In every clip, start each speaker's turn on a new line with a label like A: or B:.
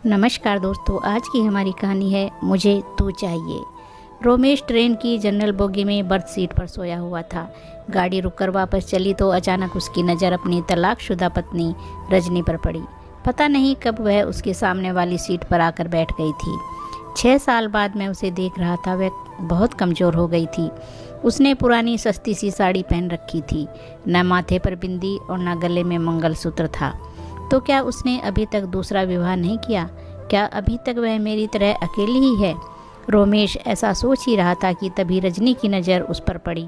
A: नमस्कार दोस्तों, आज की हमारी कहानी है मुझे तू चाहिए। रोमेश ट्रेन की जनरल बोगी में बर्थ सीट पर सोया हुआ था। गाड़ी रुककर वापस चली तो अचानक उसकी नज़र अपनी तलाकशुदा पत्नी रजनी पर पड़ी। पता नहीं कब वह उसके सामने वाली सीट पर आकर बैठ गई थी। 6 साल बाद मैं उसे देख रहा था। वह बहुत कमज़ोर हो गई थी। उसने पुरानी सस्ती सी साड़ी पहन रखी थी। न माथे पर बिंदी और न गले में मंगलसूत्र था। तो क्या उसने अभी तक दूसरा विवाह नहीं किया? क्या अभी तक वह मेरी तरह अकेली ही है? रोमेश ऐसा सोच ही रहा था कि तभी रजनी की नज़र उस पर पड़ी।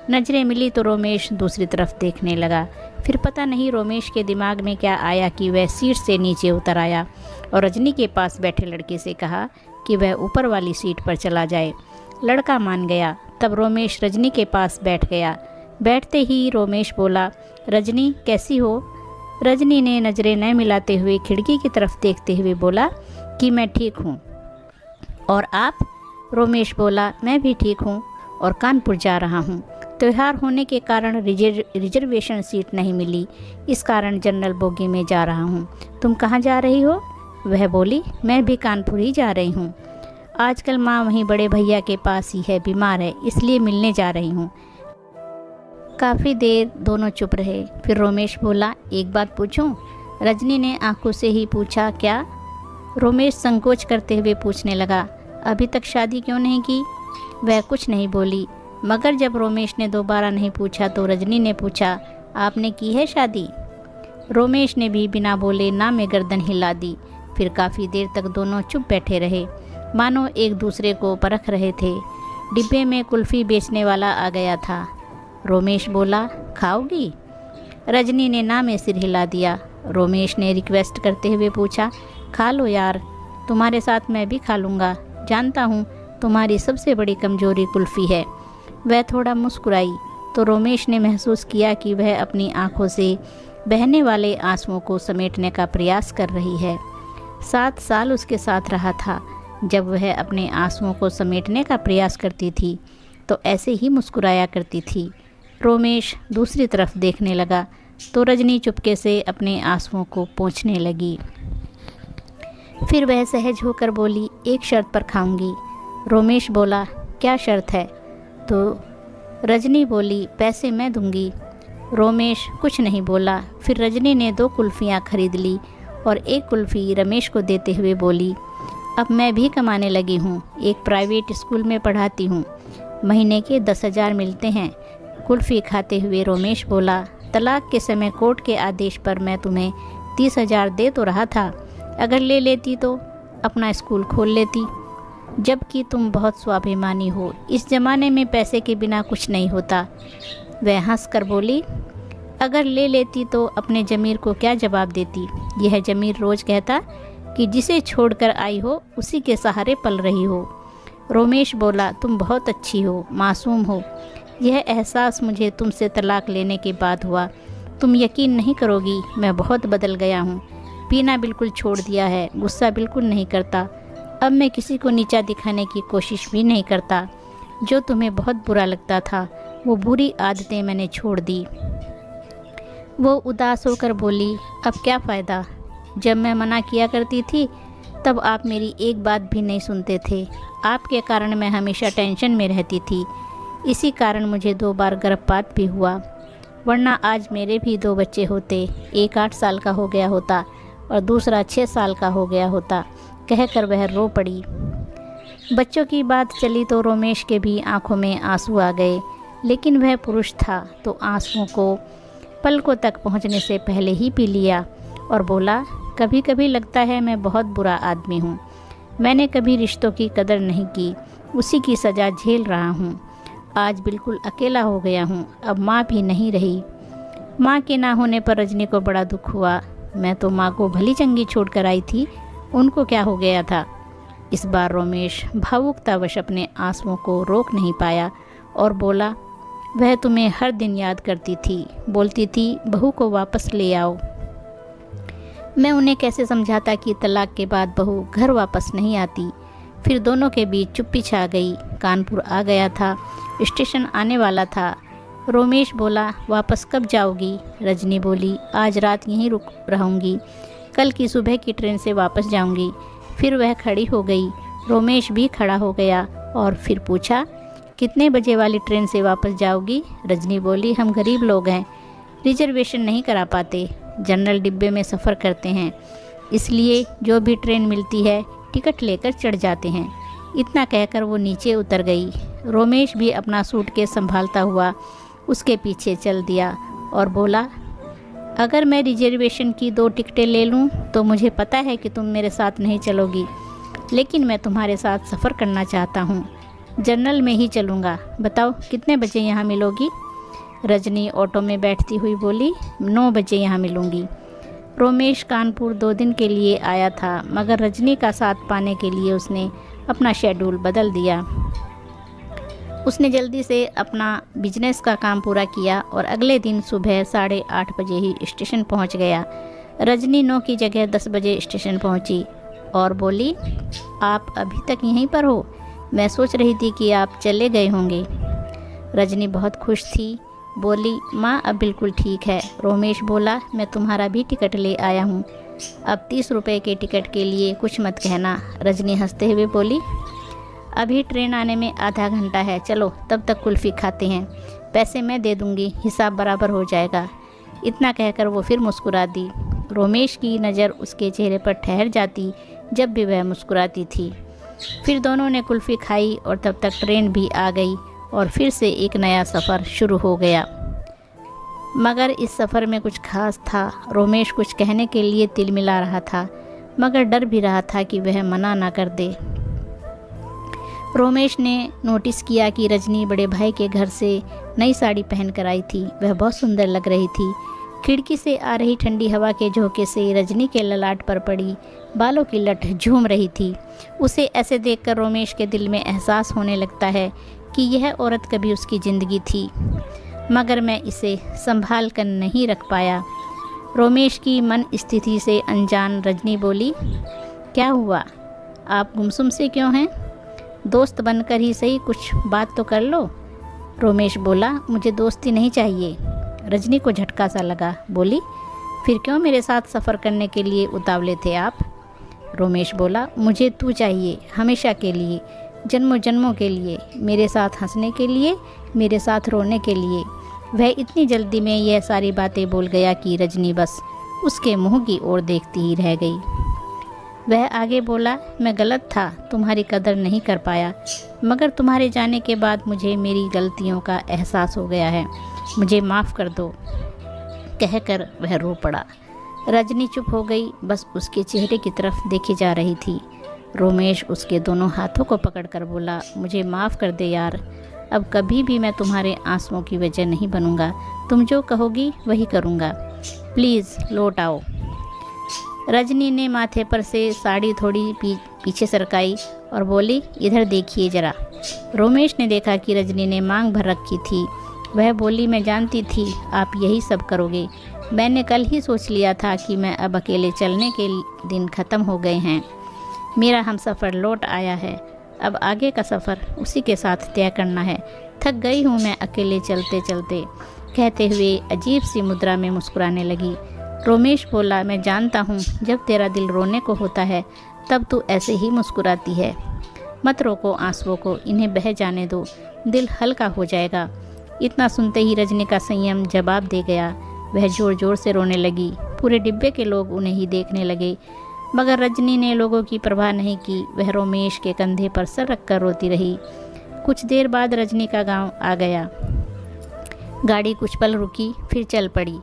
A: नज़रें मिली तो रोमेश दूसरी तरफ देखने लगा। फिर पता नहीं रोमेश के दिमाग में क्या आया कि वह सीट से नीचे उतर आया और रजनी के पास बैठे लड़के से कहा कि वह ऊपर वाली सीट पर चला जाए। लड़का मान गया। तब रोमेश रजनी के पास बैठ गया। बैठते ही रोमेश बोला, रजनी कैसी हो? रजनी ने नज़रें न मिलाते हुए खिड़की की तरफ देखते हुए बोला कि मैं ठीक हूँ। और आप? रोमेश बोला, मैं भी ठीक हूँ और कानपुर जा रहा हूँ। त्यौहार होने के कारण रिजर्वेशन सीट नहीं मिली, इस कारण जनरल बोगी में जा रहा हूँ। तुम कहाँ जा रही हो? वह बोली, मैं भी कानपुर ही जा रही हूँ। आजकल माँ वहीं बड़े भैया के पास ही है, बीमार है, इसलिए मिलने जा रही हूँ। काफ़ी देर दोनों चुप रहे। फिर रोमेश बोला, एक बात पूछूं? रजनी ने आंखों से ही पूछा, क्या? रोमेश संकोच करते हुए पूछने लगा, अभी तक शादी क्यों नहीं की? वह कुछ नहीं बोली। मगर जब रोमेश ने दोबारा नहीं पूछा तो रजनी ने पूछा, आपने की है शादी? रोमेश ने भी बिना बोले ना में गर्दन हिला दी। फिर काफ़ी देर तक दोनों चुप बैठे रहे, मानो एक दूसरे को परख रहे थे। डिब्बे में कुल्फ़ी बेचने वाला आ गया था। रोमेश बोला, खाओगी? रजनी ने ना में सिर हिला दिया। रोमेश ने रिक्वेस्ट करते हुए पूछा, खा लो यार, तुम्हारे साथ मैं भी खा लूँगा। जानता हूँ तुम्हारी सबसे बड़ी कमजोरी कुल्फ़ी है। वह थोड़ा मुस्कुराई तो रोमेश ने महसूस किया कि वह अपनी आंखों से बहने वाले आंसुओं को समेटने का प्रयास कर रही है। 7 साल उसके साथ रहा था। जब वह अपने आंसुओं को समेटने का प्रयास करती थी तो ऐसे ही मुस्कुराया करती थी। रोमेश दूसरी तरफ देखने लगा तो रजनी चुपके से अपने आंसुओं को पोंछने लगी। फिर वह सहज होकर बोली, एक शर्त पर खाऊंगी। रोमेश बोला, क्या शर्त है? तो रजनी बोली, पैसे मैं दूंगी। रोमेश कुछ नहीं बोला। फिर रजनी ने 2 कुल्फ़ियाँ खरीद ली और एक कुल्फ़ी रमेश को देते हुए बोली, अब मैं भी कमाने लगी हूँ, एक प्राइवेट स्कूल में पढ़ाती हूँ, महीने के 10,000 मिलते हैं। कुल्फ़ी खाते हुए रोमेश बोला, तलाक के समय कोर्ट के आदेश पर मैं तुम्हें 30,000 दे तो रहा था, अगर ले लेती तो अपना स्कूल खोल लेती। जबकि तुम बहुत स्वाभिमानी हो, इस ज़माने में पैसे के बिना कुछ नहीं होता। वह हंस कर बोली, अगर ले लेती तो अपने जमीर को क्या जवाब देती? यह जमीर रोज़ कहता कि जिसे छोड़कर आई हो उसी के सहारे पल रही हो। रोमेश बोला, तुम बहुत अच्छी हो, मासूम हो। यह एहसास मुझे तुमसे तलाक लेने के बाद हुआ। तुम यकीन नहीं करोगी, मैं बहुत बदल गया हूँ। पीना बिल्कुल छोड़ दिया है, गुस्सा बिल्कुल नहीं करता। अब मैं किसी को नीचा दिखाने की कोशिश भी नहीं करता। जो तुम्हें बहुत बुरा लगता था, वो बुरी आदतें मैंने छोड़ दी। वो उदास होकर बोली, अब क्या फ़ायदा? जब मैं मना किया करती थी तब आप मेरी एक बात भी नहीं सुनते थे। आपके कारण मैं हमेशा टेंशन में रहती थी। इसी कारण मुझे 2 बार गर्भपात भी हुआ, वरना आज मेरे भी 2 बच्चे होते। एक 8 साल का हो गया होता और दूसरा 6 साल का हो गया होता। कहकर वह रो पड़ी। बच्चों की बात चली तो रोमेश के भी आंखों में आंसू आ गए, लेकिन वह पुरुष था तो आंसुओं को पलकों तक पहुंचने से पहले ही पी लिया और बोला, कभी कभी लगता है मैं बहुत बुरा आदमी हूँ। मैंने कभी रिश्तों की कदर नहीं की, उसी की सज़ा झेल रहा हूँ। आज बिल्कुल अकेला हो गया हूँ, अब माँ भी नहीं रही। माँ के ना होने पर रजनी को बड़ा दुख हुआ। मैं तो माँ को भली चंगी छोड़कर आई थी, उनको क्या हो गया था? इस बार रोमेश भावुकतावश अपने आंसुओं को रोक नहीं पाया और बोला, वह तुम्हें हर दिन याद करती थी, बोलती थी बहू को वापस ले आओ। मैं उन्हें कैसे समझाता कि तलाक के बाद बहू घर वापस नहीं आती। फिर दोनों के बीच चुप्पी छा गई। कानपुर आ गया था, स्टेशन आने वाला था। रोमेश बोला, वापस कब जाओगी? रजनी बोली, आज रात यहीं रुक रहूँगी। कल की सुबह की ट्रेन से वापस जाऊंगी। फिर वह खड़ी हो गई। रोमेश भी खड़ा हो गया और फिर पूछा, कितने बजे वाली ट्रेन से वापस जाओगी? रजनी बोली, हम गरीब लोग हैं, रिजर्वेशन नहीं करा पाते, जनरल डिब्बे में सफ़र करते हैं, इसलिए जो भी ट्रेन मिलती है टिकट लेकर चढ़ जाते हैं। इतना कहकर वो नीचे उतर गई। रोमेश भी अपना सूटकेस संभालता हुआ उसके पीछे चल दिया और बोला, अगर मैं रिजर्वेशन की 2 टिकटें ले लूं तो मुझे पता है कि तुम मेरे साथ नहीं चलोगी, लेकिन मैं तुम्हारे साथ सफ़र करना चाहता हूं। जनरल में ही चलूँगा। बताओ कितने बजे यहाँ मिलोगी? रजनी ऑटो में बैठती हुई बोली, 9 बजे यहाँ मिलूँगी। रोमेश कानपुर 2 दिन के लिए आया था, मगर रजनी का साथ पाने के लिए उसने अपना शेड्यूल बदल दिया। उसने जल्दी से अपना बिजनेस का काम पूरा किया और अगले दिन सुबह 8:30 बजे ही स्टेशन पहुंच गया। रजनी 9 की जगह 10 बजे स्टेशन पहुंची और बोली, आप अभी तक यहीं पर हो? मैं सोच रही थी कि आप चले गए होंगे। रजनी बहुत खुश थी, बोली, माँ अब बिल्कुल ठीक है। रोमेश बोला, मैं तुम्हारा भी टिकट ले आया हूँ, अब 30 रुपये के टिकट के लिए कुछ मत कहना। रजनी हंसते हुए बोली, अभी ट्रेन आने में आधा घंटा है, चलो तब तक कुल्फ़ी खाते हैं, पैसे मैं दे दूँगी, हिसाब बराबर हो जाएगा। इतना कहकर वो फिर मुस्कुरा दी। रोमेश की नज़र उसके चेहरे पर ठहर जाती जब भी वह मुस्कुराती थी। फिर दोनों ने कुल्फ़ी खाई और तब तक ट्रेन भी आ गई और फिर से एक नया सफ़र शुरू हो गया। मगर इस सफ़र में कुछ खास था। रोमेश कुछ कहने के लिए तिलमिला रहा था, मगर डर भी रहा था कि वह मना ना कर दे। रोमेश ने नोटिस किया कि रजनी बड़े भाई के घर से नई साड़ी पहन कर आई थी। वह बहुत सुंदर लग रही थी। खिड़की से आ रही ठंडी हवा के झोंके से रजनी के ललाट पर पड़ी बालों की लट झूम रही थी। उसे ऐसे देखकर रोमेश के दिल में एहसास होने लगता है कि यह औरत कभी उसकी ज़िंदगी थी, मगर मैं इसे संभाल कर नहीं रख पाया। रोमेश की मन स्थिति से अनजान रजनी बोली, क्या हुआ? आप गुमसुम से क्यों हैं? दोस्त बनकर ही सही कुछ बात तो कर लो। रोमेश बोला, मुझे दोस्ती नहीं चाहिए। रजनी को झटका सा लगा, बोली, फिर क्यों मेरे साथ सफ़र करने के लिए उतावले थे आप? रोमेश बोला, मुझे तू चाहिए, हमेशा के लिए, जन्मों जन्मों के लिए, मेरे साथ हंसने के लिए, मेरे साथ रोने के लिए। वह इतनी जल्दी में यह सारी बातें बोल गया कि रजनी बस उसके मुंह की ओर देखती ही रह गई। वह आगे बोला, मैं गलत था, तुम्हारी कदर नहीं कर पाया, मगर तुम्हारे जाने के बाद मुझे मेरी गलतियों का एहसास हो गया है, मुझे माफ़ कर दो। कहकर वह रो पड़ा। रजनी चुप हो गई, बस उसके चेहरे की तरफ देखी जा रही थी। रोमेश उसके दोनों हाथों को पकड़कर बोला, मुझे माफ़ कर दे यार, अब कभी भी मैं तुम्हारे आंसुओं की वजह नहीं बनूंगा, तुम जो कहोगी वही करूंगा, प्लीज़ लौट आओ। रजनी ने माथे पर से साड़ी थोड़ी पीछे सरकाई और बोली, इधर देखिए ज़रा। रोमेश ने देखा कि रजनी ने मांग भर रखी थी। वह बोली, मैं जानती थी आप यही सब करोगे, मैंने कल ही सोच लिया था कि मैं अब अकेले चलने के दिन ख़त्म हो गए हैं, मेरा हमसफ़र लौट आया है, अब आगे का सफ़र उसी के साथ तय करना है, थक गई हूँ मैं अकेले चलते चलते। कहते हुए अजीब सी मुद्रा में मुस्कुराने लगी। रोमेश बोला, मैं जानता हूँ जब तेरा दिल रोने को होता है तब तू ऐसे ही मुस्कुराती है, मत रोको आंसुओं को, इन्हें बह जाने दो, दिल हल्का हो जाएगा। इतना सुनते ही रजनी का संयम जवाब दे गया। वह ज़ोर ज़ोर से रोने लगी। पूरे डिब्बे के लोग उन्हें ही देखने लगे, मगर रजनी ने लोगों की परवाह नहीं की। वह रोमेश के कंधे पर सर रखकर रोती रही। कुछ देर बाद रजनी का गांव आ गया। गाड़ी कुछ पल रुकी, फिर चल पड़ी।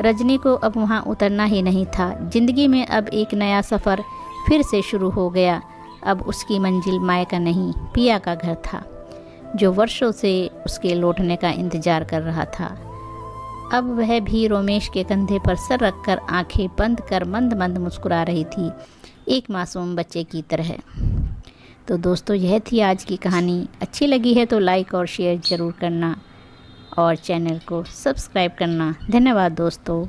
A: रजनी को अब वहां उतरना ही नहीं था। जिंदगी में अब एक नया सफ़र फिर से शुरू हो गया। अब उसकी मंजिल मायका नहीं, पिया का घर था, जो वर्षों से उसके लौटने का इंतज़ार कर रहा था। अब वह भी रोमेश के कंधे पर सर रखकर आंखें बंद कर मंद मंद मुस्कुरा रही थी, एक मासूम बच्चे की तरह। तो दोस्तों, यह थी आज की कहानी। अच्छी लगी है तो लाइक और शेयर ज़रूर करना और चैनल को सब्सक्राइब करना। धन्यवाद दोस्तों।